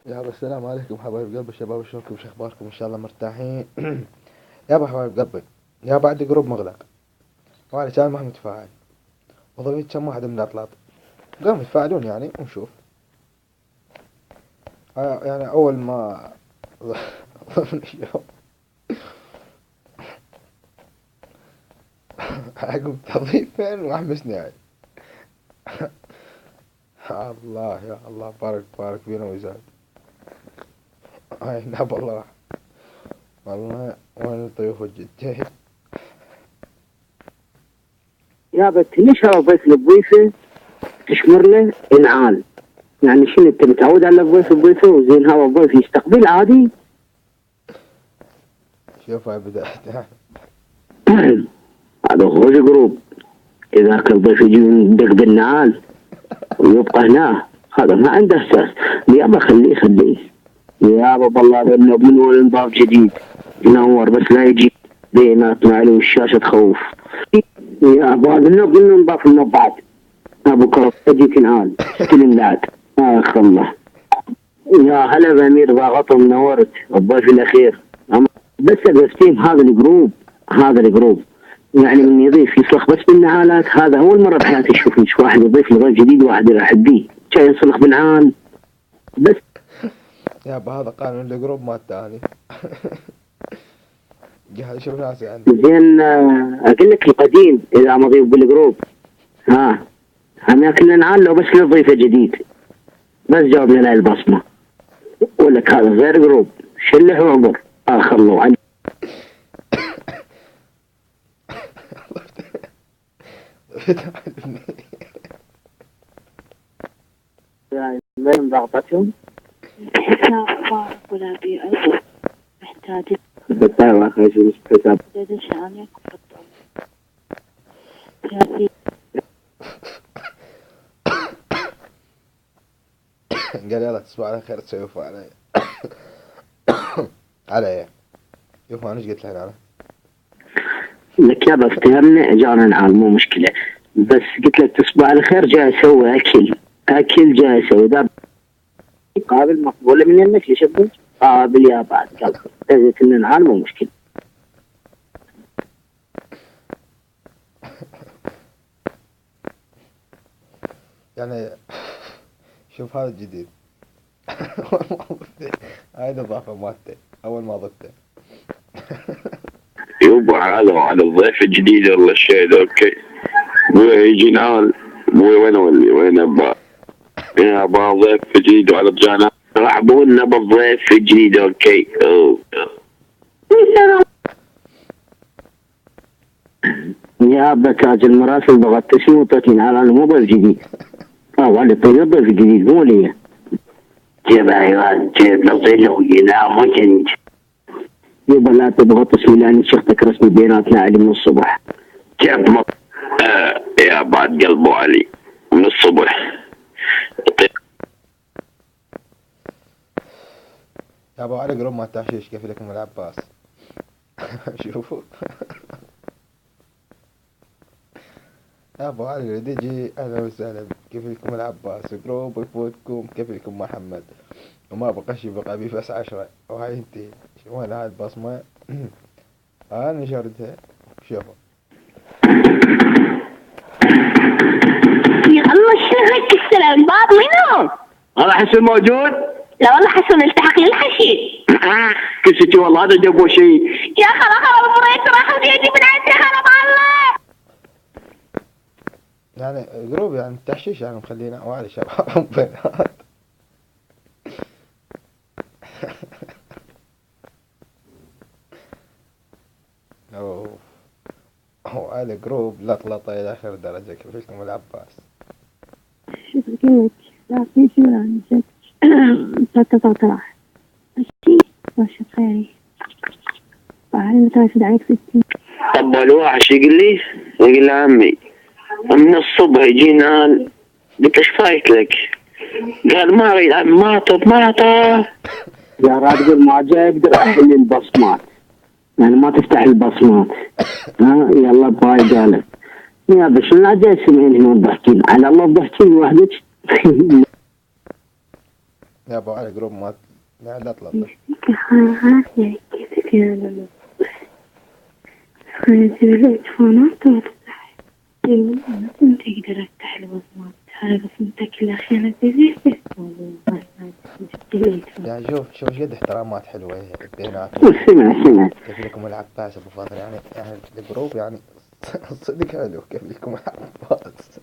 يابا السلام عليكم حبايب قلبي شباب، شلونكم؟ وش اخباركم؟ ان شاء الله مرتاحين. يابا حبايب قلبي، يابا عندي جروب مغلق وعلى كان ما هو متفاعل، وضميت كم واحد من الاطلاط قاموا يتفاعلون يعني ونشوف. يعني اول ما ضمن اليوم عقب تضيفين وحمسني يعني. الله يا الله، بارك بارك فينا وزاد. هاي ناب الله والله، وين الضيوف الجدين؟ يابا ليش هذا الضيف للضيفة تشمر له انعال؟ يعني شنو انت متعود على الضيف الضيفة وزين هذا الضيف يستقبل عادي؟ شوف هاي بدأت يعني. هذا خوش جروب. اذا كان الضيف يجي يدق بالنعال ويبقى هنا هذا ما عنده احساس. يابا خليه يابا بالله بينه وبينه انضاف جديد ينور بس لا يجي بيناتنا عليه الشاشة تخوف. يابا بينه وبينه انضاف لنا بعد ابو كرم تجي تنعال استلم بعد. اخ الله. يا هلا بأمير ضاغط منورت الضيف الأخير. بس الستيم هذا الجروب يعني من يضيف يصلخ بس بالنعالات. هذا أول مرة بحياتي أشوف واحد يضيف لضيف جديد وواحد يرحب بيه كان يصلخ بالنعال بس. يابا هذا قانون الجروب ما التالي. جهل شوف ناسي عندي. زين أقول لك القديم إذا ما ضيف بالجروب ها هم ياكلنا نعال لو بس نضيفه جديد بس جاوبنا له البصمة. أقول لك هذا غير جروب شلح وعبر آخر الله عن من ضغطتهم لا بارك ولا بألف محتاج بالطيارة آخر شيء كتاب جد شأنك وفضل قال يلا تصبح على خير تسوفوا علي. علي شوف انا ايش قلت لك انا. لك يابا افتهمنا اجانا نعال مو مشكلة بس قلت لك تصبح على خير جاي اسوي اكل جاي اسوي ذا قابل مقبولة من انك يشبه قابل يا بعد قلب اذا كنا نعال مو مشكلة. يعني شوف هذا الجديد. هاي الاضافة مالته اول ما ضفته. يبا على الضيف الجديد والله الشيء اوكي. ابوي يجي نعال ابوي وين اولي وين ابا يا ابا ضيف جديد وعلى بجانا رحبونا بالضيف الجديد اوكي. يا ابا تاج المراسل ضغطت شيء وطيتين على مو ضيف جديد. ولا طيب ضيف جديد مو لي جيب عيال جيب نصيله وينام وجنج. يبا لا تضغط اسمي لان شختك رسمي بيناتنا علي من الصبح. جيب يا بعد قلبه علي من الصبح. يا ابو علي قرب ما التحشيش كيف لكم العباس. شوفوا. يا ابو علي ديجي اهلا وسهلا، كيف لكم العباس جروب يفوتكم، كيف لكم محمد وما بقى شي بقى بي بس 10 وهاي انتي وين هاي البصمة. انا نشرتها شوفوا. يلا شنك السلام الباب منو؟ هذا حسن موجود؟ لا والله حسن التحق للحشي. كسيتي والله هذا جابوا شيء. يا خلا بريت راح بيدي من عندي خلا الله. يعني جروب يعني التحشيش يعني مخلينا وعلي شباب بنات. اوه على جروب لطلطة إلى آخر درجة، كيف لكم العباس؟ شوف قلت لا في شو لا نسيت. سكتت راح ماشي ماشي بخيري فعلي متى دعيت 60. طب الواحد يقول لي يقول لي عمي من الصبح يجينا قلت ايش فايت لك؟ قال ما اريد عمي ما طب يا راجل ما جاي يقدر احل البصمات يعني ما تفتح البصمات. ها يلا باي قالت يا بس لا جاي سمعين هنا ضحكين على الله ضحكين وحدك. يا ابو علي جروب ما لا تلطف. يشتكي خلاص يعني كيفك يا لولو. خلينا نسوي له تلفونات وتفتح. يقول ما تقدر افتح البصمات. هذا بصمتك الأخيرة تزيد والله ما يعني شوف ايش قد احترامات حلوة بيناتهم. وسمع كيف لكم العباس ابو فاضل يعني الجروب يعني صدق حلو. كيف لكم العباس.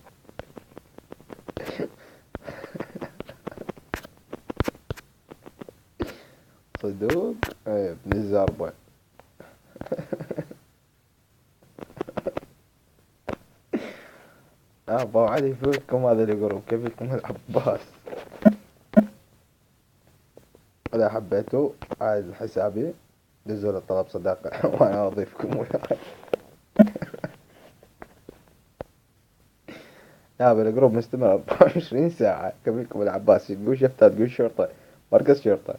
صدوق ايه ابن الزربة. ابو علي فيكم هذا الجروب. كيف لكم العباس. اذا حبيتوا عاد حسابي دزوا لي طلب صداقة وانا اضيفكم وياي. لا بالجروب مستمر 24 ساعة. كيف لكم العباس. تقول شفتات تقول شرطة مركز شرطة.